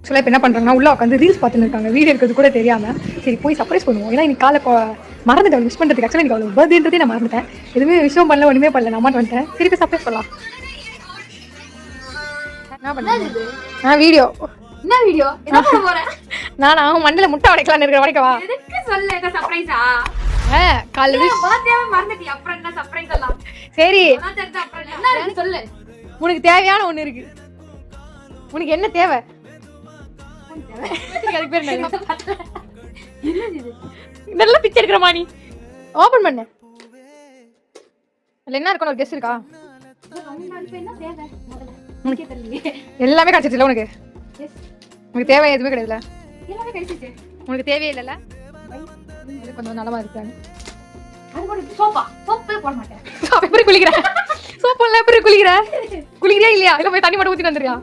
ஆக்சுவலாக இப்போ என்ன பண்ணுறாங்கன்னா உள்ள உட்காந்து ரீல்ஸ் பார்த்துன்னு இருக்காங்க. வீடியோ இருக்கிறது கூட தெரியாமல் சரி போய் சர்ப்ரைஸ் பண்ணுவோம். ஏன்னா இன்னைக்கு காலை மறந்துட்டேன் விஷ் பண்ணுறதுக்கு. ஆக்சுவலாக எனக்கு அவ்வளோ பர்த்டேன்றதே நான் மறந்துட்டேன். எதுவுமே விஷயம் பண்ணல, ஒன்றுமே பண்ணல. நான் அம்மா வந்துட்டேன். திருப்பி சர்ப்ரைஸ் பண்ணலாம். என்ன பண்ண வீடியோ என்ன வீடியோ என்ன பண்ண போறேன்? நானா மண்டல முட்டை உடைக்கலாம்னு இருக்கிற வரைக்கவா? எதுக்கு சொல்ல என்ன சர்ப்ரைஸா? காலைல பர்த்டேவே மறந்துட்டி. அப்புறம் என்ன சர்ப்ரைஸ் எல்லாம்? சரி நான் தெரிஞ்ச அப்புறம் என்ன இருக்கு சொல்லு. உனக்கு தேவையான ஒண்ணு இருக்கு. உனக்கு என்ன தேவை? அதுக்கு பேர் என்ன இது? நல்லா பிச்சை எடுக்கிறமா நீ? ஓபன் பண்ணு. அதுல என்ன இருக்கு? ஒரு கெஸ் இருக்கா? என்ன தேவை? உனக்கே தெரியல. எல்லாமே கிடைச்சிருச்சுல உனக்கு? உனக்கு தேவை எதுவுமே கிடையாதுல? எல்லாமே கிடைச்சிச்சு. உனக்கு தேவையே இல்லைல்ல? இது கொஞ்சம் நல்லமா இருக்காங்க. அது கூட சோப்பே போட மாட்டேன். எப்படி குளிக்கிற? சோப்பெல்லாம் எப்படி குளிக்கிற? குளிக்கிறியா இல்லையா? இல்ல போய் தண்ணி மட்டும் ஊத்திட்டு வந்துறியா?